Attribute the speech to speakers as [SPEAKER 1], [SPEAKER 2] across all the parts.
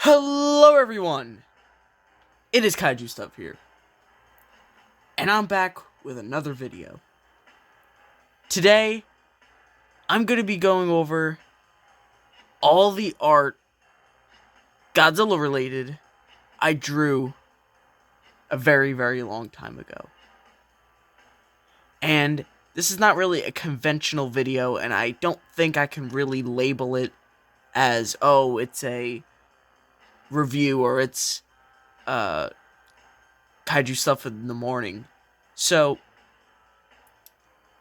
[SPEAKER 1] Hello everyone! It is Kaiju Stuff here. And I'm back with another video. Today, I'm going to be going over all the art, Godzilla related, I drew a very, very long time ago. And this is not really a conventional video, and I don't think I can really label it as, oh, it's a review or it's Kaiju Stuff in the morning. So,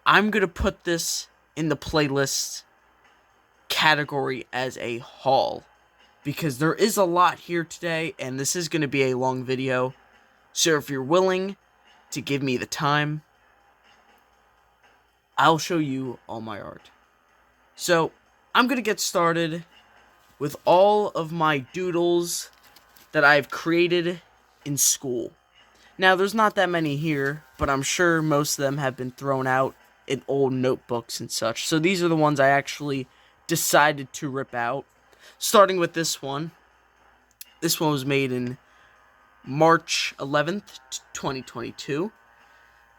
[SPEAKER 1] I'm going to put this in the playlist category as a haul, because there is a lot here today, and this is going to be a long video. So if you're willing to give me the time, I'll show you all my art. So, I'm going to get started with all of my doodles that I've created in school. Now, there's not that many here, but I'm sure most of them have been thrown out in old notebooks and such. So these are the ones I actually decided to rip out. Starting with this one. This one was made in March 11th, 2022.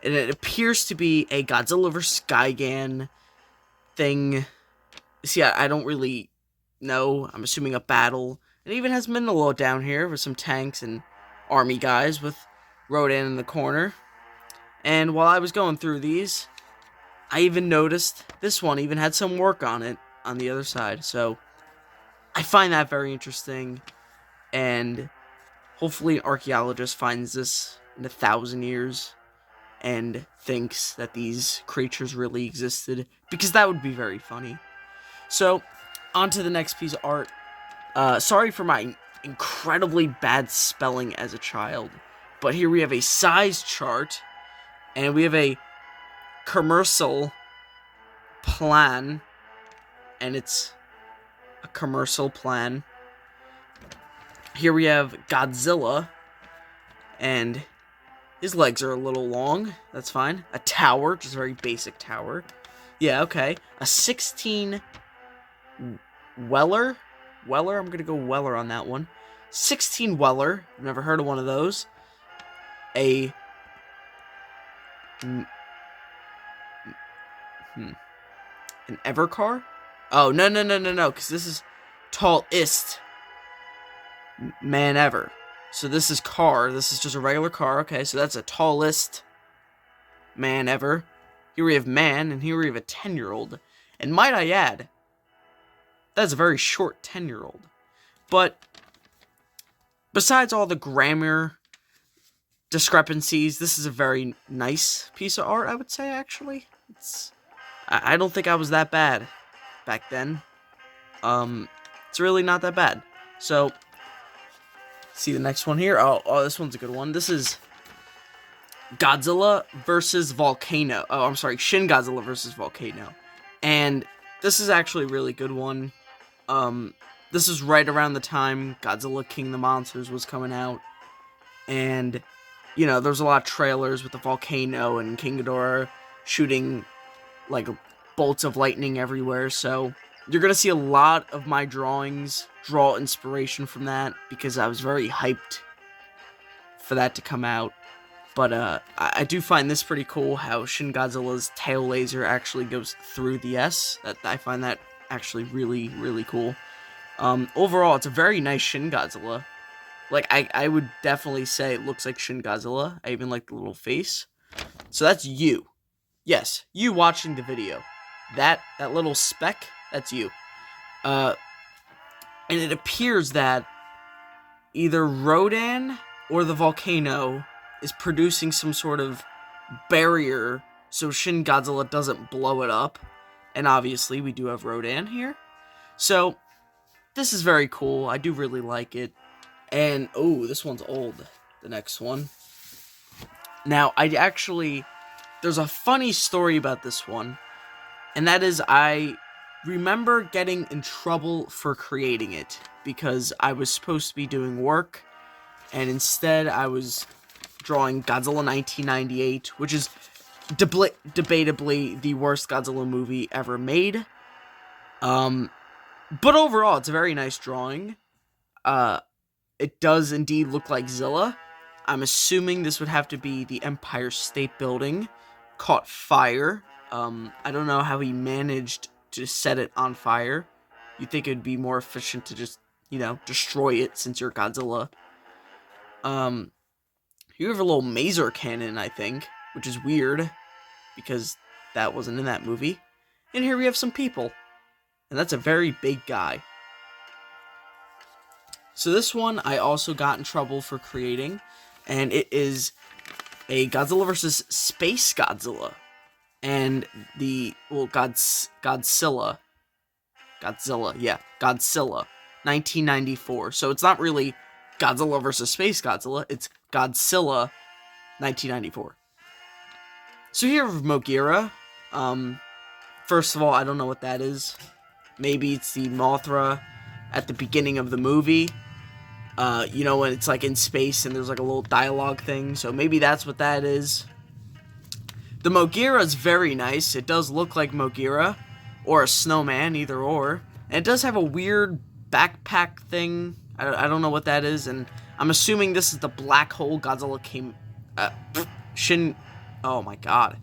[SPEAKER 1] And it appears to be a Godzilla vs. Gigan thing. See, I don't really know. I'm assuming a battle. It even has Mindolo down here with some tanks and army guys with Rodan in the corner. And while I was going through these, I even noticed this one even had some work on it on the other side. So I find that very interesting. And hopefully an archaeologist finds this in 1,000 years and thinks that these creatures really existed, because that would be very funny. So, on to the next piece of art. Sorry for my incredibly bad spelling as a child, but here we have a size chart, and we have a commercial plan, and it's a commercial plan. Here we have Godzilla, and his legs are a little long. That's fine. A tower, just a very basic tower. Yeah, okay. A 16 Weller. I'm gonna go Weller on that one. 16 Weller. I've never heard of one of those. An Evercar? Oh, no, because this is tallest man ever. So this is car. This is just a regular car. Okay, so that's a tallest man ever. Here we have man, and here we have a 10-year-old. And might I add, that's a very short 10-year-old. But besides all the grammar discrepancies, this is a very nice piece of art, I would say, actually. I don't think I was that bad back then. It's really not that bad. So, see the next one here? Oh, this one's a good one. This is Godzilla versus Volcano. Oh, I'm sorry, Shin Godzilla versus Volcano. And this is actually a really good one. This is right around the time Godzilla King of the Monsters was coming out. And, you know, there's a lot of trailers with the volcano and King Ghidorah shooting, like, bolts of lightning everywhere. So, you're going to see a lot of my drawings draw inspiration from that, because I was very hyped for that to come out. But I do find this pretty cool, how Shin Godzilla's tail laser actually goes through the S. I find that actually really, really cool. Overall, it's a very nice Shin Godzilla. Like, I would definitely say it looks like Shin Godzilla. I even like the little face. So that's you. Yes, you watching the video. That little speck, that's you. And it appears that either Rodan or the volcano is producing some sort of barrier so Shin Godzilla doesn't blow it up. And obviously, we do have Rodan here. So, this is very cool. I do really like it. And, oh, this one's old. The next one. Now, there's a funny story about this one. And that is, I remember getting in trouble for creating it, because I was supposed to be doing work, and instead I was drawing Godzilla 1998, which is debatably the worst Godzilla movie ever made. But overall, it's a very nice drawing. it does indeed look like Zilla. I'm assuming this would have to be the Empire State Building caught fire. I don't know how he managed to set it on fire. You'd think it'd be more efficient to just, destroy it since you're Godzilla. Um, you have a little maser cannon, I think, which is weird because that wasn't in that movie. And here we have some people, and that's a very big guy. So this one I also got in trouble for creating, and it is a Godzilla versus Space Godzilla. And Godzilla, 1994. So it's not really Godzilla versus Space Godzilla, it's Godzilla 1994. So here we have Mogira. First of all, I don't know what that is. Maybe it's the Mothra at the beginning of the movie. When it's like in space and there's like a little dialogue thing. So maybe that's what that is. The Mogira is very nice. It does look like Mogira or a snowman, either or. And it does have a weird backpack thing. I don't know what that is. And I'm assuming this is the black hole Godzilla came... Oh my god.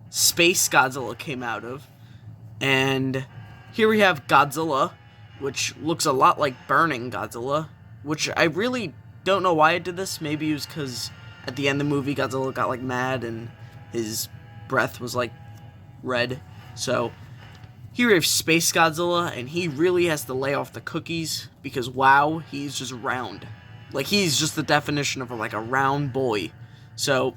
[SPEAKER 1] Space Godzilla came out of. And here we have Godzilla, which looks a lot like Burning Godzilla, which I really don't know why it did this. Maybe it was because at the end of the movie, Godzilla got like mad and his breath was like red. So here we have Space Godzilla, and he really has to lay off the cookies because wow, he's just round. Like he's just the definition of like a round boy. So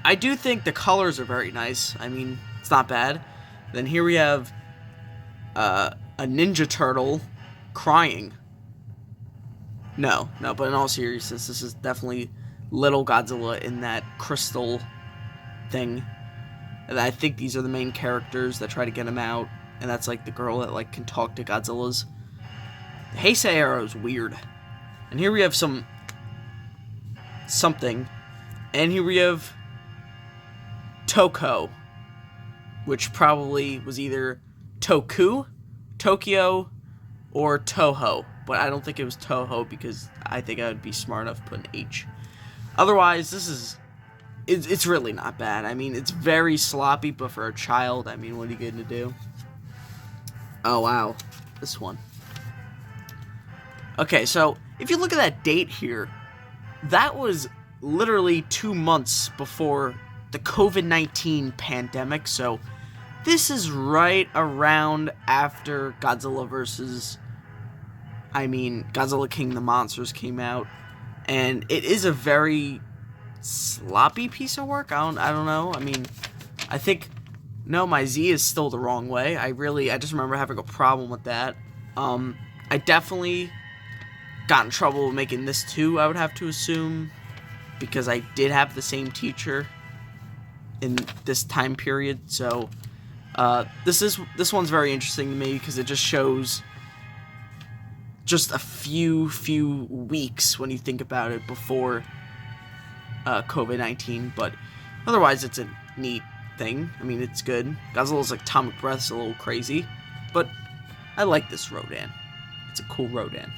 [SPEAKER 1] I do think the colors are very nice. I mean, it's not bad. Then here we have a Ninja Turtle crying. No, but in all seriousness, this is definitely little Godzilla in that crystal thing. And I think these are the main characters that try to get him out. And that's like the girl that like can talk to Godzilla's. The Heisei arrow is weird. And here we have something. And here we have Toko, which probably was either Tokyo, or Toho. But I don't think it was Toho because I think I would be smart enough to put an H. Otherwise, it's really not bad. I mean, it's very sloppy, but for a child, I mean, what are you going to do? Oh, wow. This one. Okay, so if you look at that date here, that was literally 2 months before the COVID-19 pandemic, so this is right around after Godzilla King of the Monsters came out, and it is a very sloppy piece of work. I don't know. I mean, I think my Z is still the wrong way. I just remember having a problem with that. I definitely got in trouble with making this too, I would have to assume, because I did have the same teacher in this time period. So this one's very interesting to me because it just shows just a few weeks when you think about it before COVID-19, but otherwise it's a neat thing. I mean, it's good. Godzilla's like atomic breath's a little crazy, but I like this Rodan. It's a cool Rodan.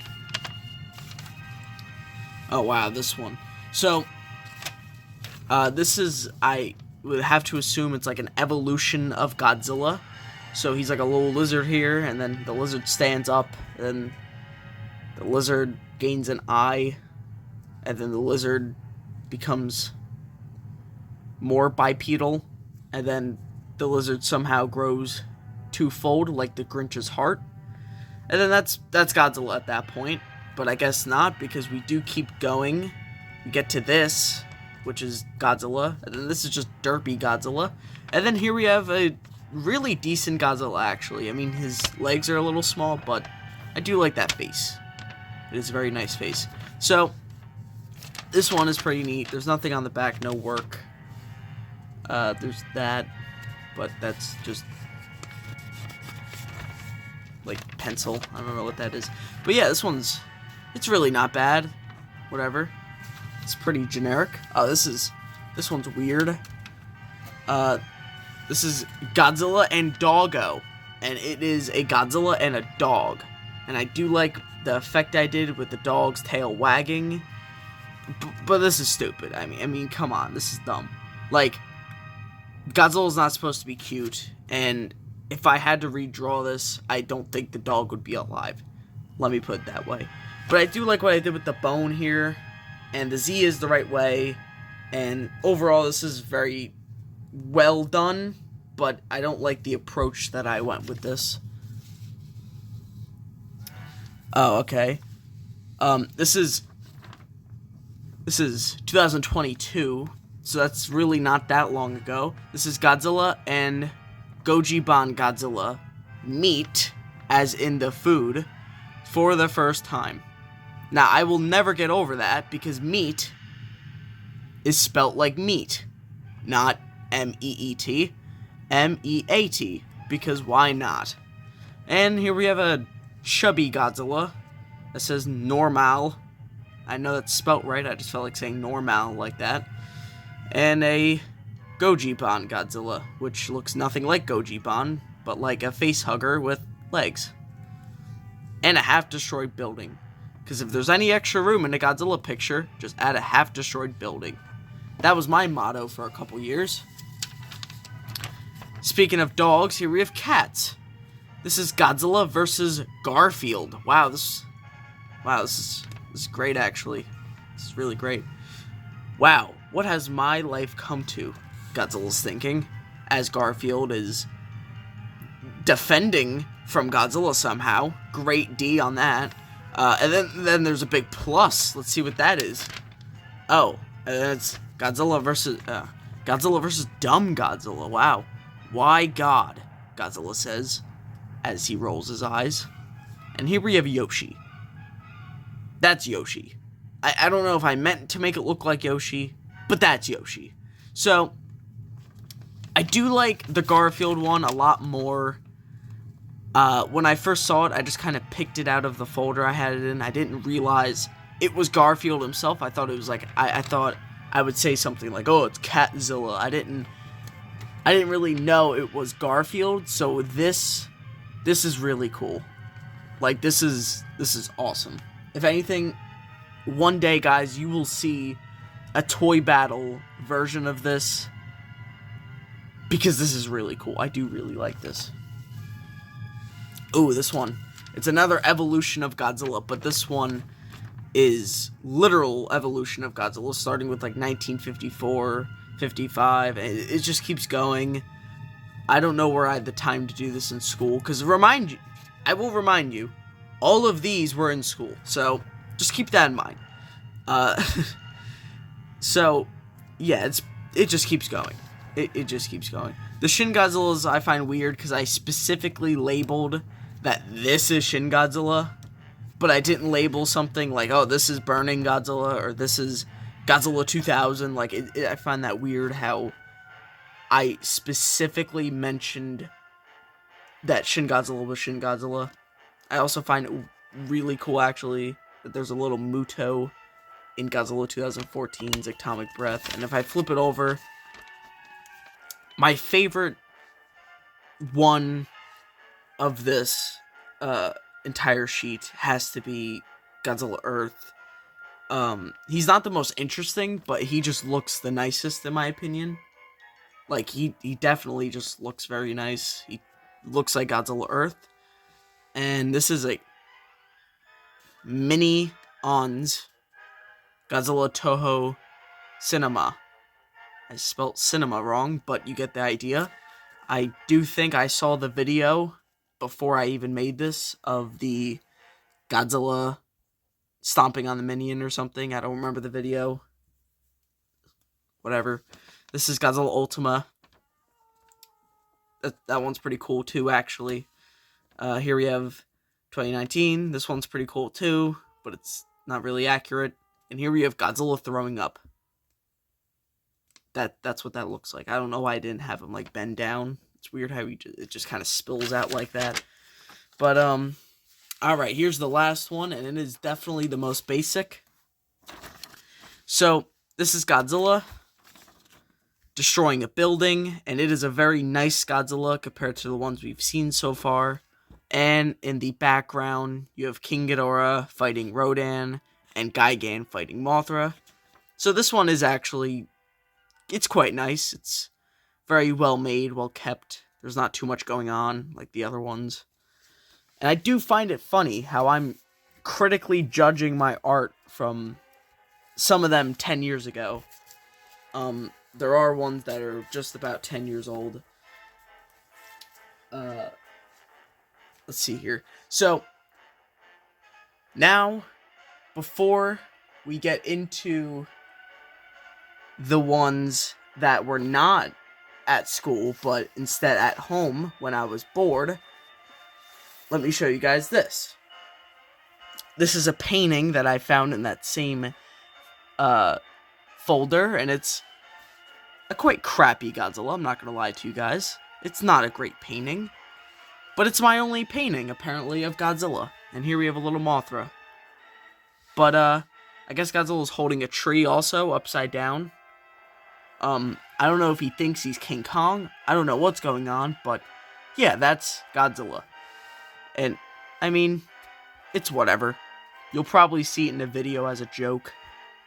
[SPEAKER 1] Oh wow, this one. So this is, I would have to assume it's like an evolution of Godzilla. So he's like a little lizard here, and then the lizard stands up, and then the lizard gains an eye, and then the lizard becomes more bipedal, and then the lizard somehow grows twofold, like the Grinch's heart. And then that's Godzilla at that point, but I guess not, because we do keep going. We get to this, which is Godzilla, and then this is just derpy Godzilla. And then here we have a really decent Godzilla, actually. I mean, his legs are a little small, but I do like that face. It is a very nice face. So, this one is pretty neat. There's nothing on the back, no work. There's that, but that's just like pencil. I don't know what that is. But yeah, it's really not bad. Whatever. It's pretty generic. Oh, this one's weird. This is Godzilla and Doggo, and it is a Godzilla and a dog, and I do like the effect I did with the dog's tail wagging. But this is stupid. I mean, come on, this is dumb. Like, Godzilla's not supposed to be cute, and if I had to redraw this, I don't think the dog would be alive. Let me put it that way. But I do like what I did with the bone here, and the Z is the right way, and overall this is very well done, but I don't like the approach that I went with this. Oh, okay. This is 2022, so that's really not that long ago. This is Godzilla and Gojiban Godzilla meet, as in the food, for the first time. Now, I will never get over that, because meat is spelt like meat, not M-E-E-T, M-E-A-T, because why not? And here we have a chubby Godzilla that says normal. I know that's spelt right, I just felt like saying normal like that. And a Gojiban Godzilla, which looks nothing like Gojiban, but like a face hugger with legs. And a half-destroyed building. Because if there's any extra room in a Godzilla picture, just add a half-destroyed building. That was my motto for a couple years. Speaking of dogs, here we have cats. This is Godzilla versus Garfield. Wow, this is great, actually. This is really great. Wow, what has my life come to? Godzilla's thinking, as Garfield is defending from Godzilla somehow. Great D on that. And then there's a big plus. Let's see what that is. Oh, and it's Godzilla versus dumb Godzilla. Wow. Why God? Godzilla says, as he rolls his eyes. And here we have Yoshi. That's Yoshi. I don't know if I meant to make it look like Yoshi, but that's Yoshi. So, I do like the Garfield one a lot more. When I first saw it, I just kind of picked it out of the folder I had it in. I didn't realize it was Garfield himself. I thought it was like, I thought I would say something like, oh, it's Catzilla. I didn't really know it was Garfield, so this is really cool. Like, this is awesome. If anything, one day, guys, you will see a toy battle version of this, because this is really cool. I do really like this. Ooh, this one. It's another evolution of Godzilla, but this one is literal evolution of Godzilla, starting with like 1954, 55, and it just keeps going. I don't know where I had the time to do this in school, because I will remind you, all of these were in school, so just keep that in mind. So, yeah, it just keeps going. It just keeps going. The Shin Godzillas I find weird, because I specifically labeled that this is Shin Godzilla, but I didn't label something like, oh, this is Burning Godzilla, or this is Godzilla 2000. Like, I find that weird how I specifically mentioned that Shin Godzilla was Shin Godzilla. I also find it really cool, actually, that there's a little Muto in Godzilla 2014's Atomic Breath. And if I flip it over, my favorite one of this entire sheet has to be Godzilla Earth. He's not the most interesting, but he just looks the nicest, in my opinion. Like, he definitely just looks very nice. He looks like Godzilla Earth. And this is a mini ONS Godzilla Toho Cinema. I spelt cinema wrong, but you get the idea. I do think I saw the video before I even made this of the Godzilla stomping on the minion or something. I don't remember the video. Whatever. This is Godzilla Ultima. That one's pretty cool too, actually. Here we have 2019. This one's pretty cool too, but it's not really accurate. And here we have Godzilla throwing up. That's what that looks like. I don't know why I didn't have him like bend down. It's weird how it just kind of spills out like that. But all right, here's the last one, and it is definitely the most basic. So this is Godzilla destroying a building, and it is a very nice Godzilla compared to the ones we've seen so far. And in the background, you have King Ghidorah fighting Rodan and Gigan fighting Mothra. So this one is actually, it's quite nice. It's very well made, well kept. There's not too much going on like the other ones. And I do find it funny how I'm critically judging my art from some of them 10 years ago. There are ones that are just about 10 years old. Let's see here. So, now, before we get into the ones that were not at school, but instead at home when I was bored, let me show you guys this. This is a painting that I found in that same folder, and it's a quite crappy Godzilla, I'm not going to lie to you guys. It's not a great painting, but it's my only painting, apparently, of Godzilla. And here we have a little Mothra. But, I guess Godzilla's holding a tree also, upside down. I don't know if he thinks he's King Kong. I don't know what's going on, but yeah, that's Godzilla. And, I mean, it's whatever. You'll probably see it in a video as a joke.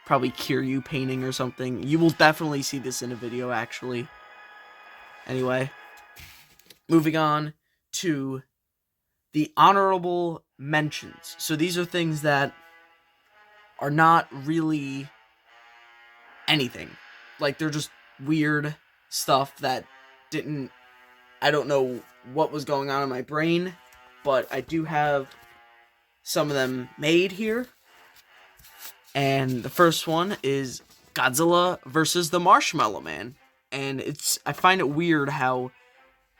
[SPEAKER 1] Probably Kiryu painting or something. You will definitely see this in a video, actually. Anyway, moving on to the honorable mentions. So these are things that are not really anything. Like, they're just weird stuff that didn't... I don't know what was going on in my brain, but I do have some of them made here. And the first one is Godzilla versus the Marshmallow Man. And I find it weird how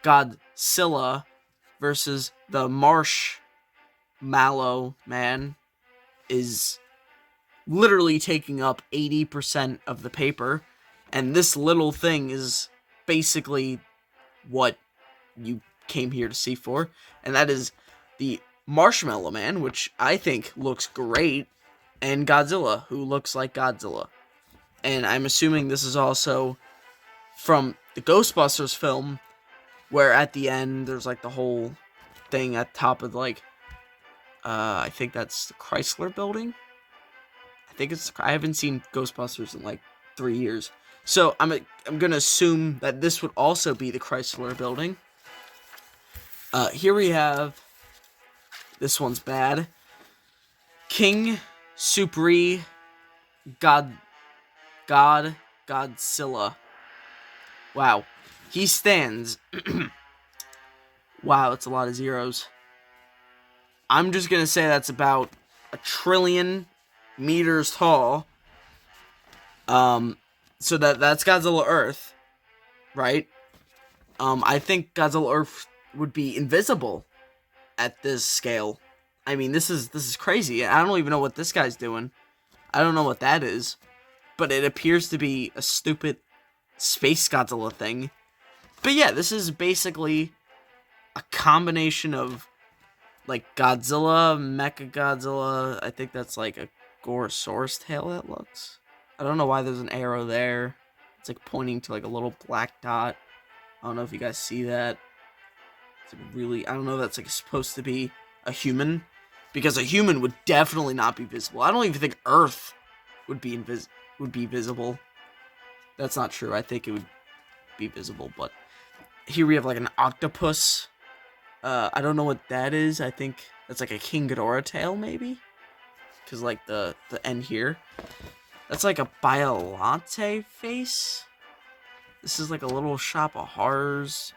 [SPEAKER 1] Godzilla versus the Marshmallow Man is literally taking up 80% of the paper. And this little thing is basically what you came here to see for. And that is the Marshmallow Man, which I think looks great. And Godzilla, who looks like Godzilla. And I'm assuming this is also from the Ghostbusters film, where at the end, there's like the whole thing at top of like, I think that's the Chrysler building. I haven't seen Ghostbusters in like 3 years. So I'm gonna assume that this would also be the Chrysler building. Here we have, this one's bad, King Supri Godzilla. Wow. He stands. Wow, that's a lot of zeros. I'm just gonna say that's about 1 trillion meters tall. So that's Godzilla Earth, right? I think Godzilla Earth would be invisible at this scale. I mean, this is crazy. I don't even know what this guy's doing. I don't know what that is. But it appears to be a stupid space Godzilla thing. But yeah, this is basically a combination of, like, Godzilla, Mechagodzilla. I think that's like a Gorosaurus tail that looks. I don't know why there's an arrow there. It's like pointing to like a little black dot. I don't know if you guys see that. It's like really, I don't know if that's like supposed to be a human. Because a human would definitely not be visible. I don't even think Earth would be visible. That's not true. I think it would be visible, but here we have like an octopus. I don't know what that is. I think that's like a King Ghidorah tail, maybe? Because like the end here. That's like a Biolante face. This is like a little shop of horrors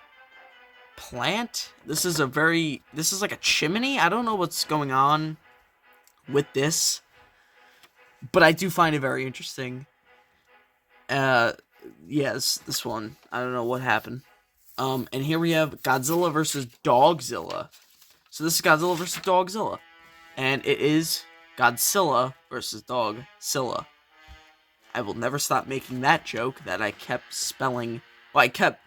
[SPEAKER 1] plant. This is like a chimney. I don't know what's going on with this, but I do find it very interesting. Yes, this one. I don't know what happened. And here we have Godzilla versus Dogzilla. So this is Godzilla versus Dogzilla. And it is Godzilla versus Dogzilla. I will never stop making that joke that I kept spelling. Well, I kept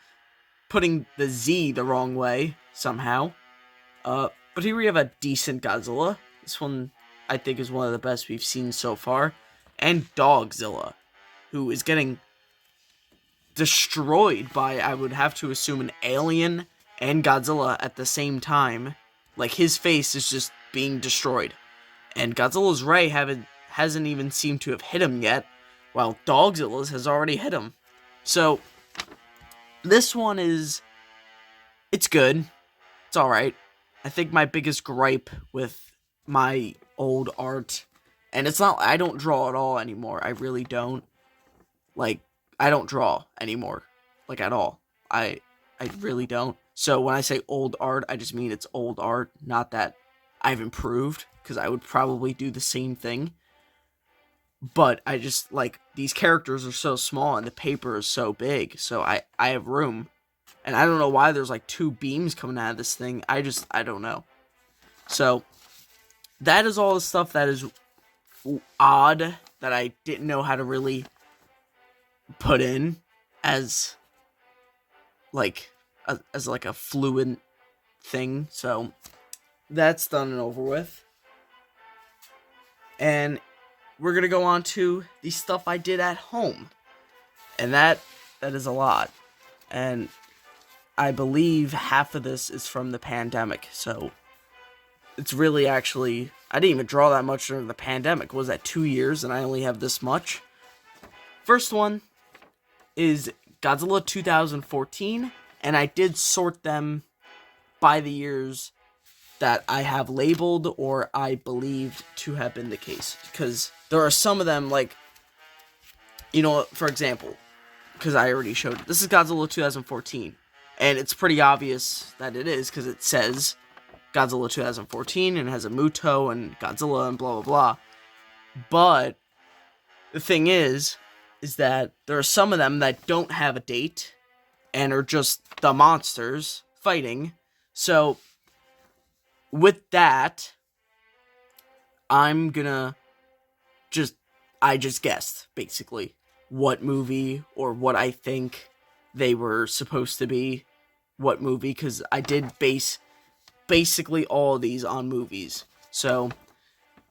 [SPEAKER 1] putting the Z the wrong way, somehow. But here we have a decent Godzilla. This one, I think, is one of the best we've seen so far. And Dogzilla, who is getting destroyed by, I would have to assume, an alien and Godzilla at the same time. Like, his face is just being destroyed. And Godzilla's ray hasn't even seemed to have hit him yet, while Dogzilla's has already hit him. So, this one it's good. It's alright. I think my biggest gripe with my old art, and it's not, I don't draw at all anymore. I really don't. Like, I don't draw anymore. Like, at all. I really don't. So when I say old art, I just mean it's old art, not that I've improved, because I would probably do the same thing. But I just, like, these characters are so small and the paper is so big, so I have room. And I don't know why there's, like, 2 beams coming out of this thing. I don't know. So, that is all the stuff that is odd, that I didn't know how to really put in as, like, a fluent thing. So, that's done and over with. And we're going to go on to the stuff I did at home. And that is a lot. And I believe half of this is from the pandemic. So it's really actually, I didn't even draw that much during the pandemic. Was that 2 years and I only have this much? First one is Godzilla 2014. And I did sort them by the years that I have labeled or I believed to have been the case. Because there are some of them, like, you know, for example, because I already showed it. This is Godzilla 2014. And it's pretty obvious that it is, because it says Godzilla 2014 and it has a Muto and Godzilla and blah, blah, blah. But the thing is that there are some of them that don't have a date and are just the monsters fighting. So, with that, I'm gonna I just guessed, basically, what movie or what I think they were supposed to be, what movie, because I did base basically all of these on movies. So,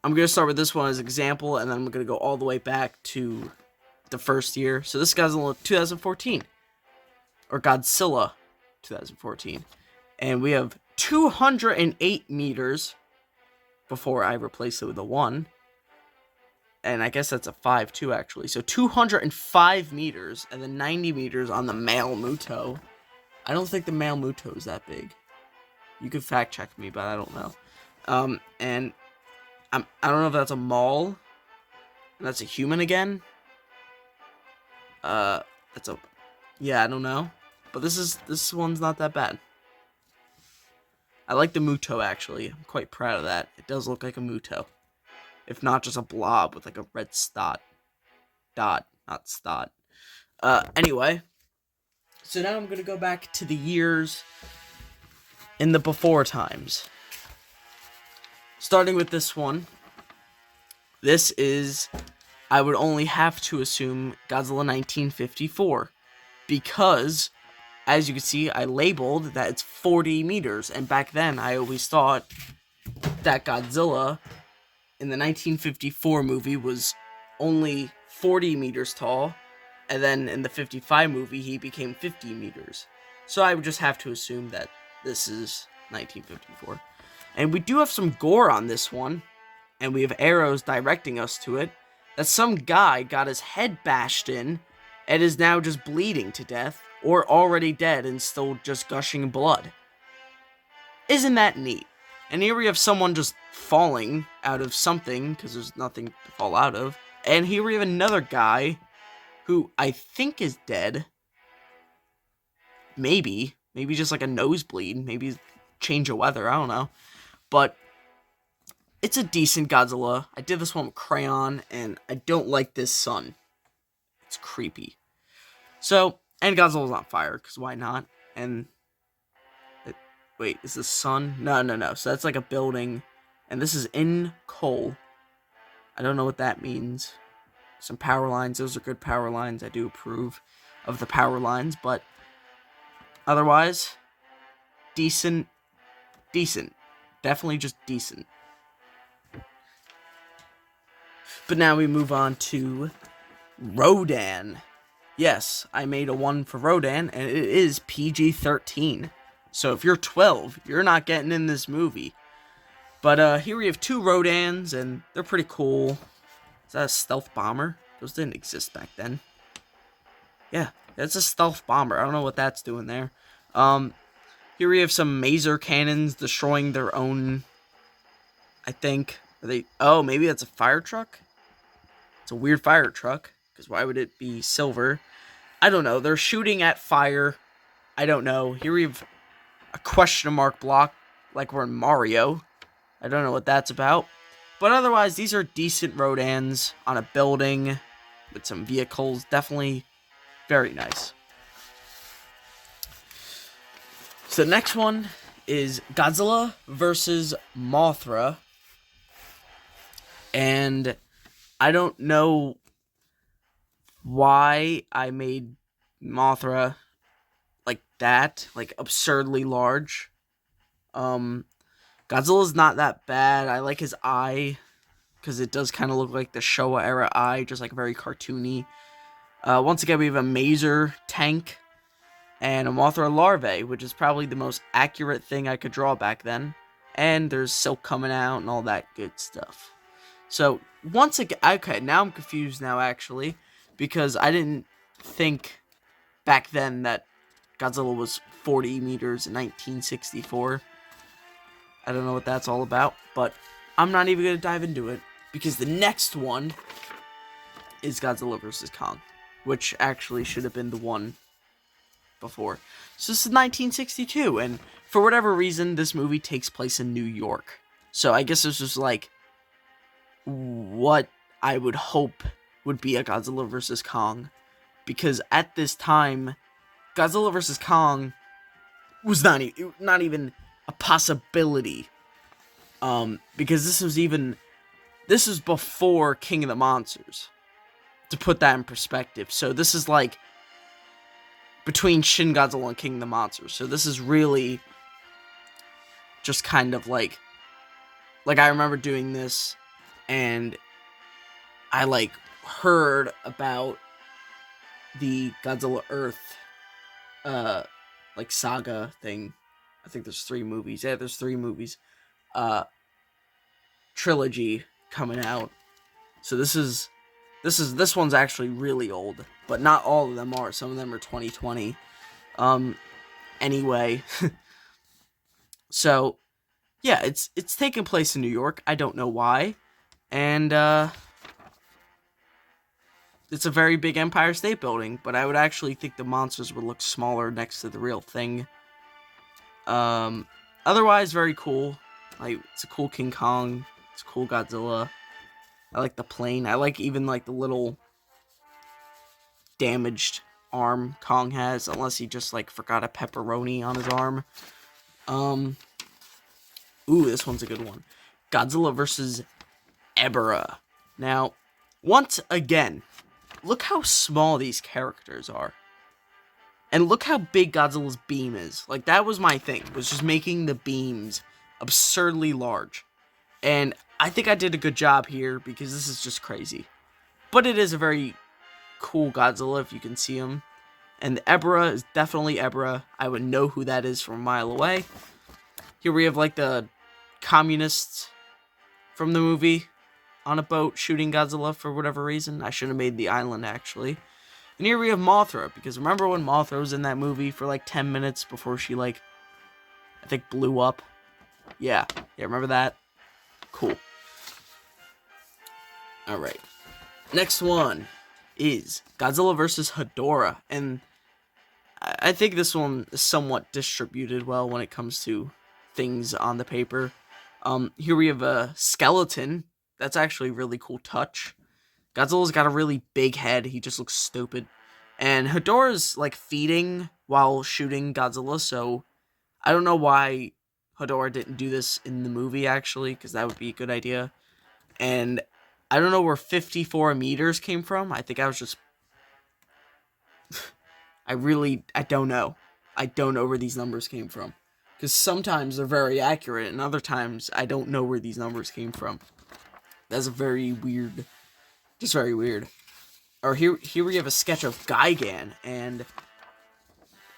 [SPEAKER 1] I'm gonna start with this one as an example, and then I'm gonna go all the way back to the first year. So this guy's in 2014, or Godzilla 2014, and we have 208 meters before I replace it with a 1. And I guess that's a 5 too, actually. So 205 meters and then 90 meters on the male Muto. I don't think the male Muto is that big. You could fact check me, but I don't know. And I don't know if that's a mall. And that's a human again. Yeah, I don't know. But this one's not that bad. I like the Muto, actually. I'm quite proud of that. It does look like a Muto. If not just a blob with like a red dot. Not stot. Anyway. So now I'm going to go back to the years in the before times. Starting with this one. This is, I would only have to assume, Godzilla 1954. Because, as you can see, I labeled that it's 40 meters. And back then, I always thought that Godzilla in the 1954 movie was only 40 meters tall, and then in the 55 movie, he became 50 meters. So I would just have to assume that this is 1954. And we do have some gore on this one, and we have arrows directing us to it, that some guy got his head bashed in, and is now just bleeding to death, or already dead and still just gushing blood. Isn't that neat? And here we have someone just falling out of something, because there's nothing to fall out of. And here we have another guy, who I think is dead. Maybe just like a nosebleed, maybe change of weather, I don't know. But it's a decent Godzilla. I did this one with crayon, and I don't like this sun. It's creepy. So, and Godzilla's on fire, because why not? And wait, is this sun? No. So that's like a building. And this is in coal. I don't know what that means. Some power lines. Those are good power lines. I do approve of the power lines. But otherwise, decent. Definitely just decent. But now we move on to Rodan. Yes, I made a one for Rodan, and it is PG-13. So if you're 12, you're not getting in this movie. But here we have two Rodans, and they're pretty cool. Is that a stealth bomber? Those didn't exist back then. Yeah, that's a stealth bomber. I don't know what that's doing there. Here we have some maser cannons destroying their own. I think. Are they? Oh, maybe that's a fire truck. It's a weird fire truck. Because why would it be silver? I don't know. They're shooting at fire. I don't know. Here we have a question mark block, like we're in Mario. I don't know what that's about. But otherwise, these are decent Rodans on a building with some vehicles. Definitely very nice. So the next one is Godzilla versus Mothra. And I don't know why I made Mothra like that, like absurdly large. Godzilla's not that bad. I like his eye because it does kind of look like the Showa era eye, just like very cartoony. Once again, we have a Maser tank and a Mothra larvae, which is probably the most accurate thing I could draw back then. And there's silk coming out and all that good stuff. So once again, okay, now I'm confused now actually, because I didn't think back then that Godzilla was 40 meters in 1964. I don't know what that's all about, but I'm not even going to dive into it, because the next one is Godzilla vs. Kong, which actually should have been the one before. So this is 1962, and for whatever reason, this movie takes place in New York. So I guess this was like what I would hope would be a Godzilla vs. Kong, because at this time, Godzilla vs. Kong was not even a possibility, because this was before King of the Monsters, to put that in perspective. So this is like between Shin Godzilla and King of the Monsters. So this is really just kind of like I remember doing this, and I like heard about the Godzilla Earth like saga thing. I think there's 3 movies. Yeah, there's 3 movies. Trilogy coming out. So this one's actually really old, but not all of them are. Some of them are 2020. Anyway, so yeah, it's taking place in New York. I don't know why, and it's a very big Empire State Building. But I would actually think the monsters would look smaller next to the real thing. Otherwise, very cool. Like, it's a cool King Kong. It's a cool Godzilla. I like the plane. I like even like the little damaged arm Kong has, unless he just like forgot a pepperoni on his arm. Ooh, this one's a good one. Godzilla versus Ebirah. Now, once again, look how small these characters are. And look how big Godzilla's beam is. Like, that was my thing, was just making the beams absurdly large. And I think I did a good job here, because this is just crazy. But it is a very cool Godzilla, if you can see him. And the Ebirah is definitely Ebirah. I would know who that is from a mile away. Here we have, like, the communists from the movie on a boat shooting Godzilla for whatever reason. I should have made the island, actually. And here we have Mothra, because remember when Mothra was in that movie for like 10 minutes before she like, I think blew up? Yeah, remember that? Cool. Alright. Next one is Godzilla vs. Hedorah, and I think this one is somewhat distributed well when it comes to things on the paper. Here we have a skeleton. That's actually a really cool touch. Godzilla's got a really big head. He just looks stupid. And Hedorah's like feeding while shooting Godzilla, so I don't know why Hedorah didn't do this in the movie, actually, because that would be a good idea. And I don't know where 54 meters came from. I think I was just... I don't know. I don't know where these numbers came from. Because sometimes they're very accurate, and other times I don't know where these numbers came from. That's very weird. Just very weird. Or here we have a sketch of Gigan, and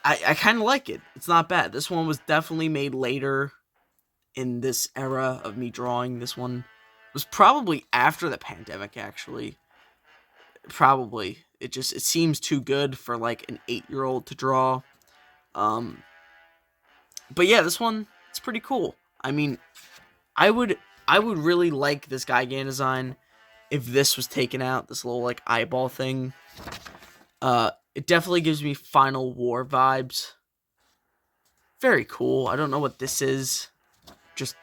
[SPEAKER 1] I kind of like it. It's not bad. This one was definitely made later in this era of me drawing. This one was probably after the pandemic, actually. Probably. It seems too good for like an 8-year-old to draw. Um, but yeah, this one it's pretty cool. I mean, I would I would really like this Gigan design if this was taken out. This little like eyeball thing. It definitely gives me Final War vibes. Very cool. I don't know what this is. Just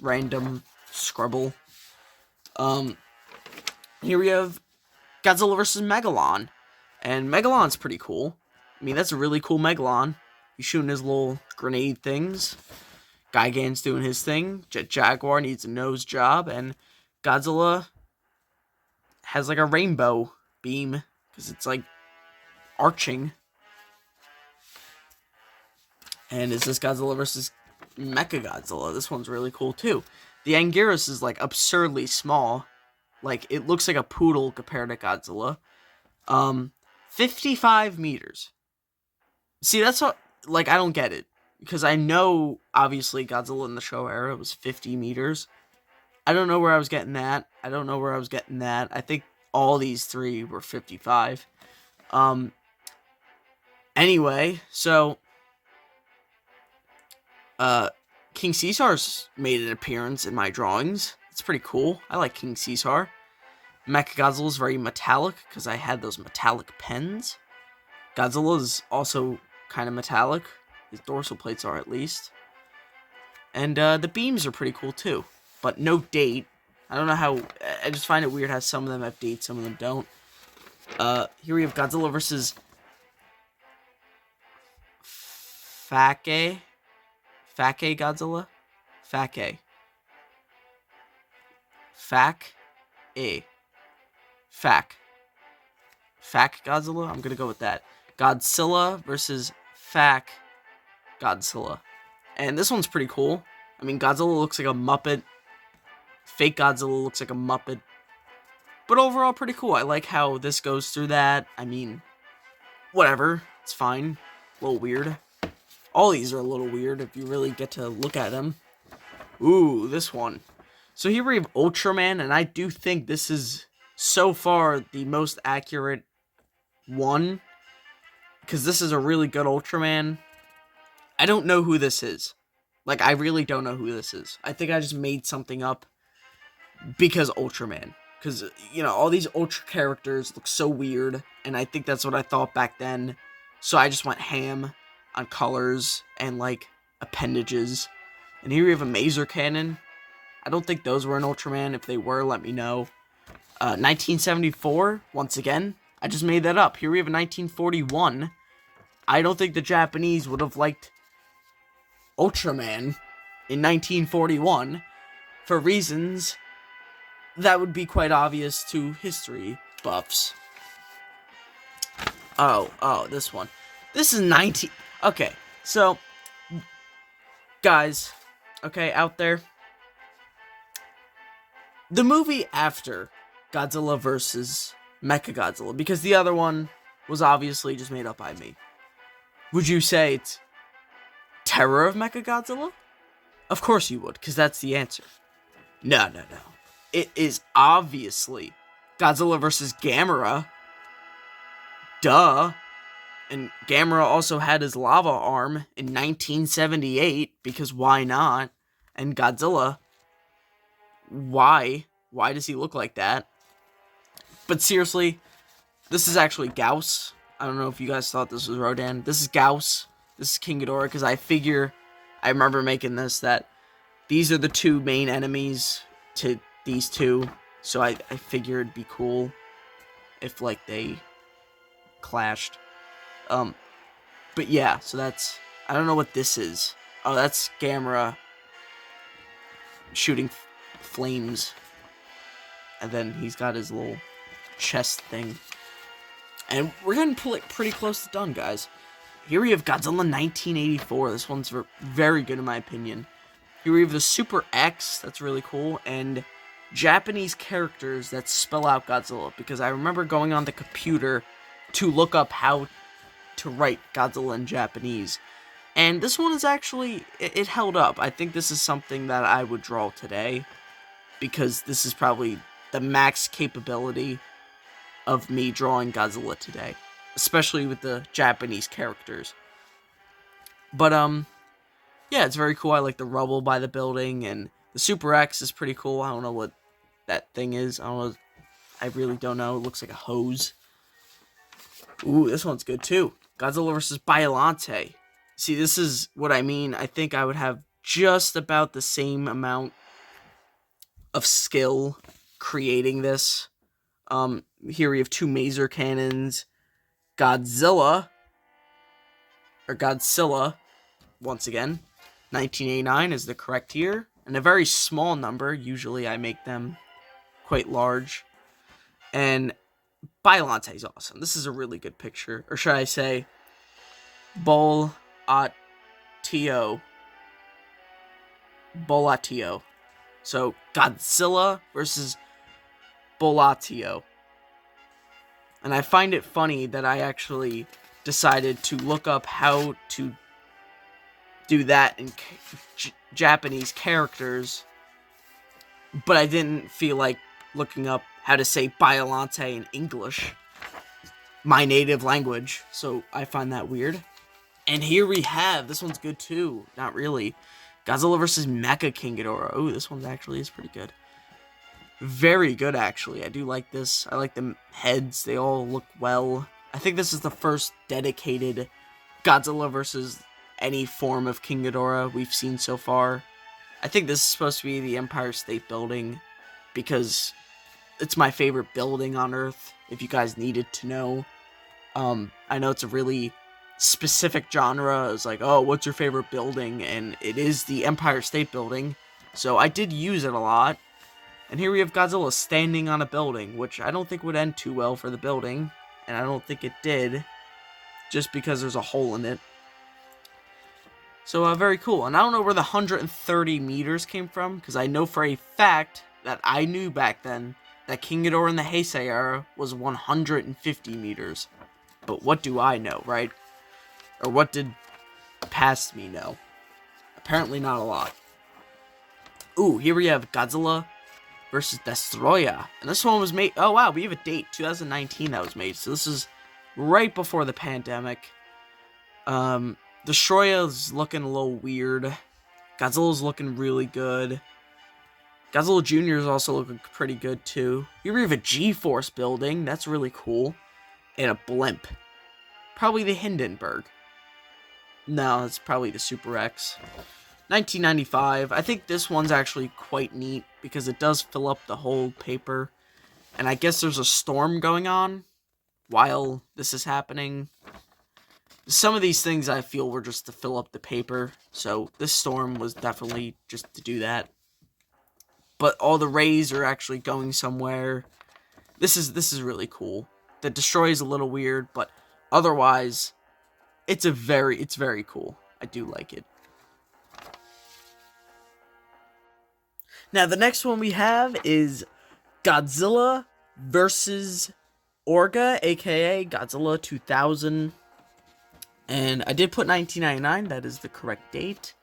[SPEAKER 1] random scribble. Um, Here we have Godzilla vs. Megalon. And Megalon's pretty cool. I mean, that's a really cool Megalon. He's shooting his little grenade things. Gigan's doing his thing. Jet Jaguar needs a nose job. And Godzilla has like a rainbow beam. Because it's like arching. And is this Godzilla versus Mechagodzilla? This one's really cool too. The Anguirus is like absurdly small. Like it looks like a poodle compared to Godzilla. 55 meters. See, that's what like I don't get it because I know obviously Godzilla in the show era was 50 meters. I don't know where I was getting that. I think all these three were 55. Anyway, so King Caesar's made an appearance in my drawings. It's pretty cool. I like King Caesar. Mechagodzilla is very metallic because I had those metallic pens. Godzilla is also kind of metallic. His dorsal plates are at least. And the beams are pretty cool too. But no date. I don't know how... I just find it weird how some of them have dates, some of them don't. Here we have Godzilla versus Fake Godzilla? Fake Godzilla? I'm gonna go with that. Godzilla versus Fak Godzilla. And this one's pretty cool. I mean, Godzilla looks like a Muppet. Fake Godzilla looks like a Muppet. But overall, pretty cool. I like how this goes through that. I mean, whatever. It's fine. A little weird. All these are a little weird if you really get to look at them. Ooh, this one. So here we have Ultraman, and I do think this is so far the most accurate one. Because this is a really good Ultraman. I don't know who this is. Like, I really don't know who this is. I think I just made something up because Ultraman. Because, you know, all these Ultra characters look so weird, and I think that's what I thought back then. So I just went ham on colors and, like, appendages. And here we have a Maser Cannon. I don't think those were an Ultraman. If they were, let me know. 1974, once again. I just made that up. Here we have a 1941. I don't think the Japanese would have liked Ultraman in 1941 for reasons that would be quite obvious to history buffs. Oh, this one. This is 19... Okay, so, guys, okay, out there, the movie after Godzilla vs. Mechagodzilla, because the other one was obviously just made up by me, would you say it's Terror of Mechagodzilla? Of course you would, because that's the answer. No. It is obviously Godzilla vs. Gamera. Duh. And Gamera also had his lava arm in 1978, because why not? And Godzilla, why? Why does he look like that? But seriously, this is actually Gauss. I don't know if you guys thought this was Rodan. This is Gauss. This is King Ghidorah, because I remember making this, that these are the two main enemies to these two. So I figured it'd be cool if, like, they clashed. But yeah, so that's... I don't know what this is. Oh, that's Gamera shooting flames. And then he's got his little chest thing. And we're getting pretty close to done, guys. Here we have Godzilla 1984. This one's very good in my opinion. Here we have the Super X. That's really cool. And Japanese characters that spell out Godzilla. Because I remember going on the computer to look up how to write Godzilla in Japanese. And this one is actually, it held up. I think this is something that I would draw today, because this is probably the max capability of me drawing Godzilla today, especially with the Japanese characters. But, yeah, it's very cool. I like the rubble by the building, and the Super X is pretty cool. I don't know what that thing is. I don't know. I really don't know. It looks like a hose. Ooh, this one's good too. Godzilla vs. Biollante. See, this is what I mean. I think I would have just about the same amount of skill creating this. Here we have 2 maser cannons. Godzilla, once again. 1989 is the correct year. And a very small number. Usually I make them quite large. And Biollante is awesome. This is a really good picture. Or should I say, Bolatio. So, Godzilla versus Bolatio. And I find it funny that I actually decided to look up how to do that in Japanese characters, but I didn't feel like looking up how to say Biollante in English, my native language, so I find that weird. And here we have, this one's good too, not really, Godzilla vs. Mecha King Ghidorah. Oh, this one actually is pretty good. Very good, actually. I do like this. I like the heads. They all look well. I think this is the first dedicated Godzilla versus any form of King Ghidorah we've seen so far. I think this is supposed to be the Empire State Building, because it's my favorite building on Earth, if you guys needed to know. I know it's a really specific genre. It's like, oh, what's your favorite building? And it is the Empire State Building, so I did use it a lot. And here we have Godzilla standing on a building, which I don't think would end too well for the building, and I don't think it did, just because there's a hole in it. So, very cool. And I don't know where the 130 meters came from, because I know for a fact that I knew back then that King Ghidorah in the Heisei era was 150 meters. But what do I know, right? Or what did past me know? Apparently not a lot. Ooh, here we have Godzilla versus Destroya. And this one was made... Oh, wow, we have a date. 2019 that was made. So this is right before the pandemic. Destroya's looking a little weird. Godzilla's looking really good. Godzilla Jr. is also looking pretty good, too. Here we have a G-Force building. That's really cool. And a blimp. Probably the Hindenburg. No, it's probably the Super X. 1995. I think this one's actually quite neat, because it does fill up the whole paper. And I guess there's a storm going on while this is happening. Some of these things I feel were just to fill up the paper, so this storm was definitely just to do that. But all the rays are actually going somewhere. This is really cool. The Destroy is a little weird, but otherwise, it's very cool. I do like it. Now, the next one we have is Godzilla versus Orga, aka Godzilla 2000. And I did put 1999, that is the correct date.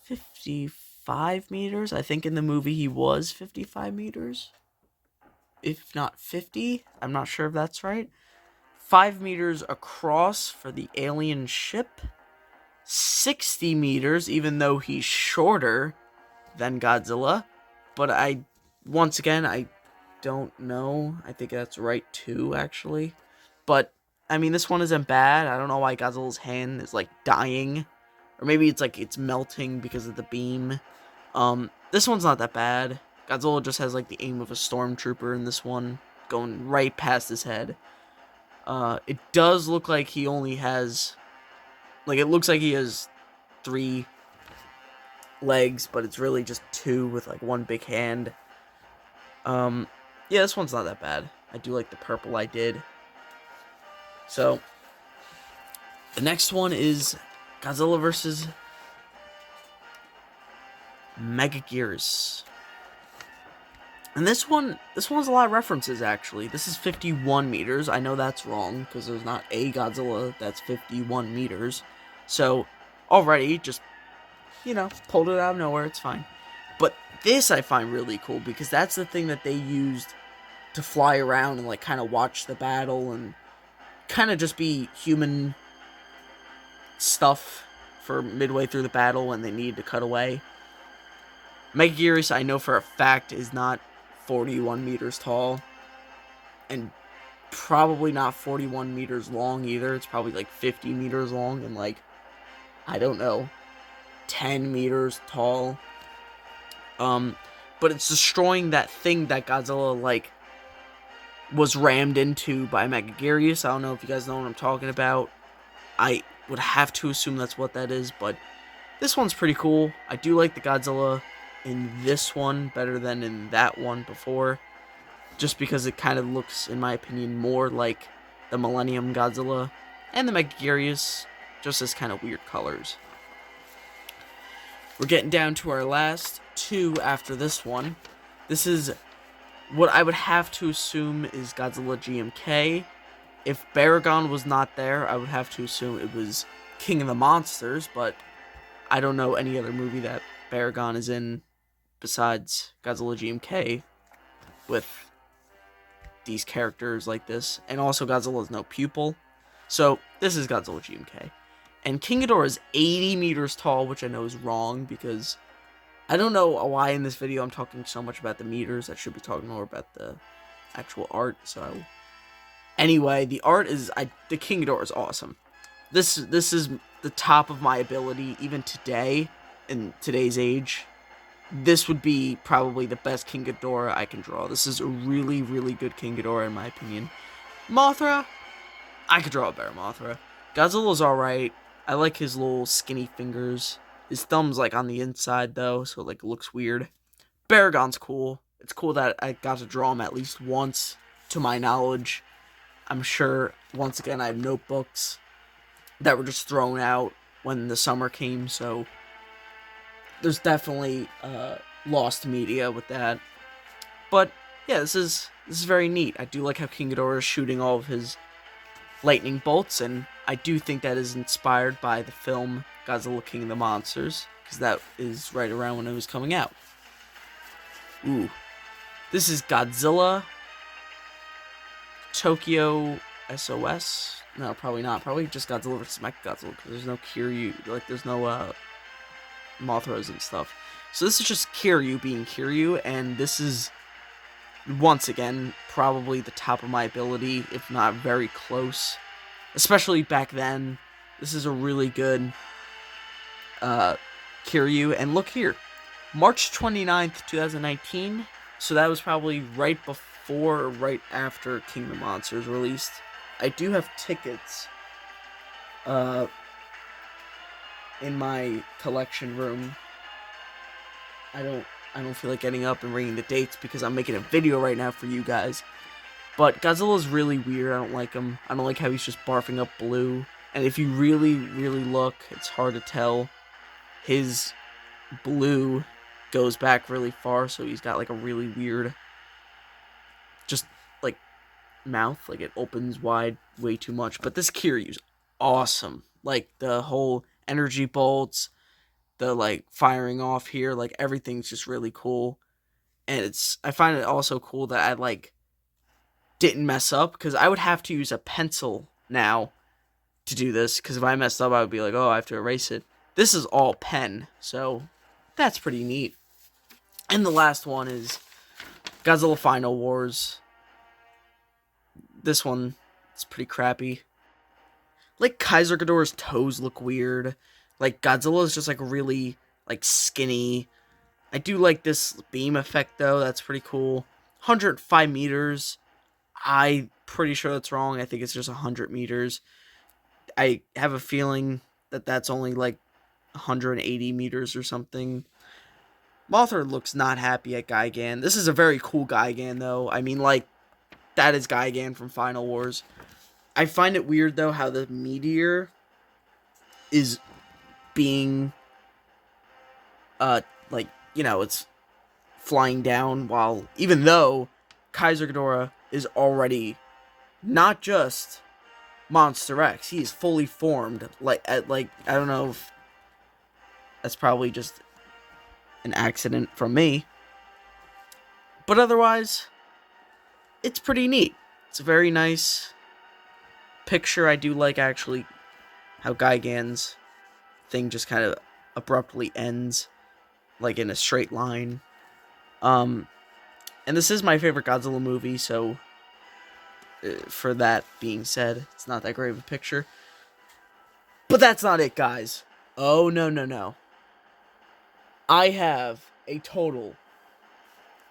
[SPEAKER 1] 55 meters? I think in the movie he was 55 meters. If not 50, I'm not sure if that's right. 5 meters across for the alien ship. 60 meters, even though he's shorter than Godzilla. But once again, I don't know. I think that's right too, actually. But I mean, this one isn't bad. I don't know why Godzilla's hand is, like, dying. Or maybe it's, like, it's melting because of the beam. This one's not that bad. Godzilla just has, like, the aim of a stormtrooper in this one, going right past his head. It does look like he only has... Like, it looks like he has 3 legs, but it's really just 2 with, like, 1 big hand. Yeah, this one's not that bad. I do like the purple I did. So, the next one is Godzilla vs. Megaguirus. And this one's a lot of references, actually. This is 51 meters. I know that's wrong, because there's not a Godzilla that's 51 meters. So, already, just, pulled it out of nowhere, it's fine. But this I find really cool, because that's the thing that they used to fly around and, like, kind of watch the battle, and kind of just be human stuff for midway through the battle when they needed to cut away. Megaguirus, I know for a fact, is not 41 meters tall, and probably not 41 meters long either. It's probably like 50 meters long and like, I don't know, 10 meters tall. But it's destroying that thing that Godzilla, like, was rammed into by Megaguirus. I don't know if you guys know what I'm talking about. I would have to assume that's what that is, but this one's pretty cool. I do like the Godzilla in this one better than in that one before, just because it kind of looks, in my opinion, more like the Millennium Godzilla, and the Megaguirus just as kind of weird colors. We're getting down to our last two after this one. This is what I would have to assume is Godzilla GMK. If Baragon was not there, I would have to assume it was King of the Monsters, but I don't know any other movie that Baragon is in besides Godzilla GMK with these characters like this. And also Godzilla is no pupil. So this is Godzilla GMK. And King Ghidorah is 80 meters tall, which I know is wrong, because I don't know why in this video I'm talking so much about the meters. I should be talking more about the actual art. So anyway, the art is, the King Ghidorah is awesome. This is the top of my ability even today, in today's age. This would be probably the best King Ghidorah I can draw. This is a really, really good King Ghidorah in my opinion. Mothra, I could draw a better Mothra. Godzilla's alright. I like his little skinny fingers. His thumb's like on the inside though, so like it looks weird. Baragon's cool. It's cool that I got to draw him at least once, to my knowledge. I'm sure, once again, I have notebooks that were just thrown out when the summer came, so there's definitely lost media with that. But yeah, this is very neat. I do like how King Ghidorah is shooting all of his lightning bolts, and I do think that is inspired by the film Godzilla King of the Monsters, because that is right around when it was coming out. Ooh. This is Godzilla Tokyo SOS. No, probably not. Probably just Godzilla vs. Mechagodzilla, because there's no Kiryu, like there's no Mothras and stuff. So this is just Kiryu being Kiryu, and this is, once again, probably the top of my ability, if not very close. Especially back then. This is a really good Kiryu. And look here. March 29th, 2019. So that was probably right before or right after King of the Monsters released. I do have tickets in my collection room. I don't feel like getting up and reading the dates because I'm making a video right now for you guys. But Godzilla's really weird. I don't like him. I don't like how he's just barfing up blue. And if you really, really look, it's hard to tell. His blue goes back really far, so he's got like a really weird, just like, mouth. Like it opens wide way too much. But this Kiryu's awesome. Like the whole energy bolts, the like firing off here, like everything's just really cool. And I find it also cool that I like didn't mess up, because I would have to use a pencil now to do this, because if I messed up I would be like, oh, I have to erase it. This is all pen, so that's pretty neat. And the last one is Godzilla Final Wars. This one is pretty crappy. Like Kaiser Ghidorah's toes look weird. Like Godzilla is just like really like skinny. I do like this beam effect though, that's pretty cool. 105 meters. I'm pretty sure that's wrong. I think it's just 100 meters. I have a feeling that that's only like 180 meters or something. Mothra looks not happy at Gigan. This is a very cool Gigan, though. I mean, like, that is Gigan from Final Wars. I find it weird, though, how the meteor is being, like, it's flying down, while even though Kaiser Ghidorah is already not just Monster X, he is fully formed. Like I don't know if that's probably just an accident from me, but otherwise, it's pretty neat. It's a very nice picture. I do like actually how Gigan's thing just kind of abruptly ends, like in a straight line. And this is my favorite Godzilla movie, so for that being said, it's not that great of a picture. But that's not it, guys. Oh, no, no, no. I have a total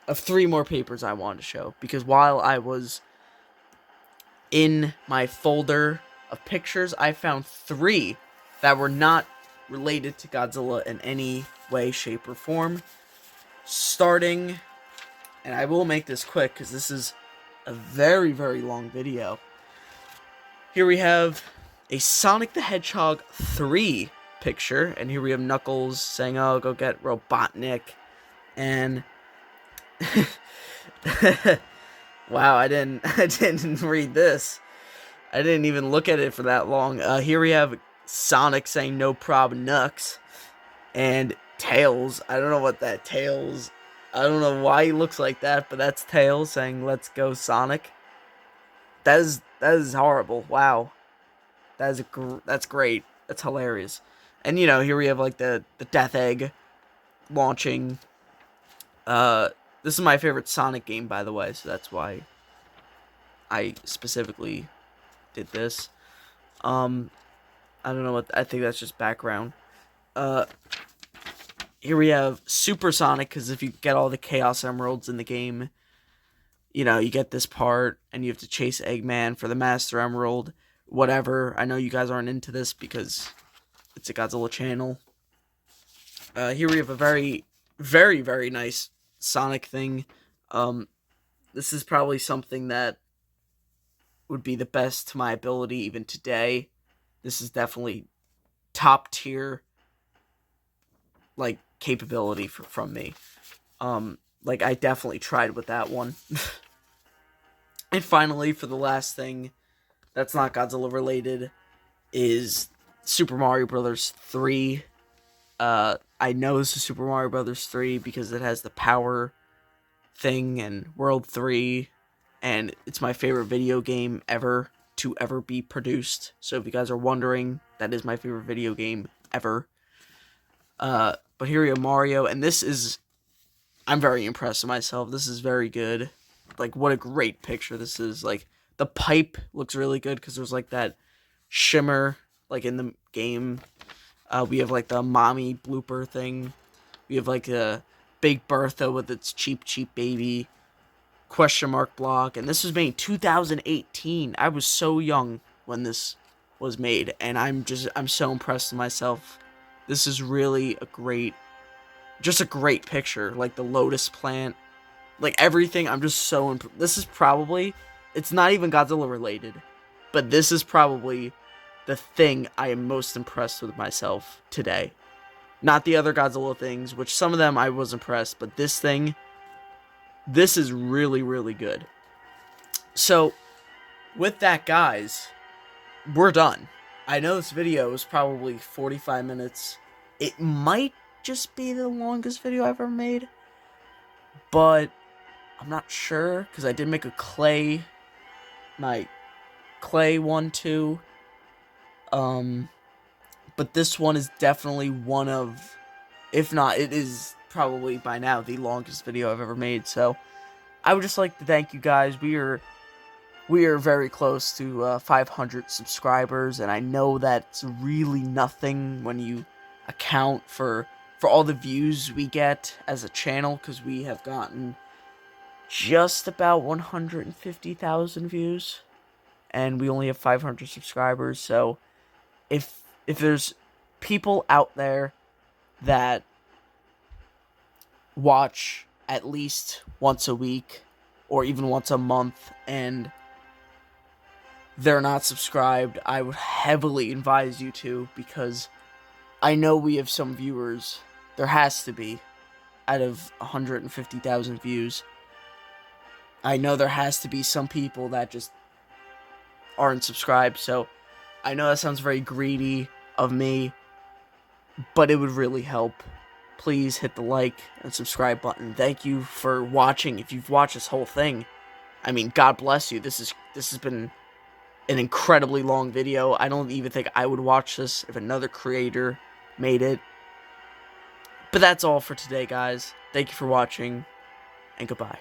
[SPEAKER 1] of 3 more papers I wanted to show, because while I was in my folder of pictures, I found 3 that were not related to Godzilla in any way, shape, or form. Starting, and I will make this quick because this is a very, very long video. Here we have a Sonic the Hedgehog 3 picture, and here we have Knuckles saying, "Oh, go get Robotnik," and wow, I didn't read this. I didn't even look at it for that long. Here we have Sonic saying, "No problem, Nux," and Tails. I don't know what that Tails. I don't know why he looks like that, but that's Tails saying, "Let's go, Sonic." That is horrible. Wow, that's great. That's hilarious. And here we have like the Death Egg launching. This is my favorite Sonic game, by the way, so that's why I specifically did this. I don't know I think that's just background. Here we have Super Sonic, because if you get all the Chaos Emeralds in the game, you get this part, and you have to chase Eggman for the Master Emerald. Whatever. I know you guys aren't into this because it's a Godzilla channel. Here we have a very, very, very nice Sonic thing. This is probably something that would be the best to my ability even today. This is definitely top tier, like, capability from me. Like, I definitely tried with that one. And finally, for the last thing that's not Godzilla related, is Super Mario Bros. 3. I know this is Super Mario Bros. 3 because it has the power thing and World 3, and it's my favorite video game ever to ever be produced. So if you guys are wondering, that is my favorite video game ever. But here we have Mario, and I'm very impressed with myself. This is very good. Like, what a great picture this is. Like, the pipe looks really good because there's like that shimmer, like in the game. We have like the mommy blooper thing. We have like a Big Bertha with its cheap baby question mark block. And this was made in 2018. I was so young when this was made, and I'm so impressed with myself. This is really a great picture. Like the lotus plant, like everything. I'm just so this is probably, it's not even Godzilla related, but this is probably the thing I am most impressed with myself today. Not the other Godzilla things, which some of them I was impressed, but this is really, really good. So, with that, guys, we're done. I know this video is probably 45 minutes. It might just be the longest video I've ever made, but I'm not sure, because I did make my clay one too. But this one is definitely one of, if not, it is probably by now the longest video I've ever made. So I would just like to thank you guys. We are very close to 500 subscribers, and I know that's really nothing when you account for all the views we get as a channel, because we have gotten just about 150,000 views, and we only have 500 subscribers. So if there's people out there that watch at least once a week or even once a month and they're not subscribed, I would heavily advise you to, because I know we have some viewers, there has to be, out of 150,000 views. I know there has to be some people that just aren't subscribed, so I know that sounds very greedy of me, but it would really help. Please hit the like and subscribe button. Thank you for watching. If you've watched this whole thing, I mean, God bless you. This has been an incredibly long video. I don't even think I would watch this if another creator made it. But that's all for today, guys. Thank you for watching, and goodbye.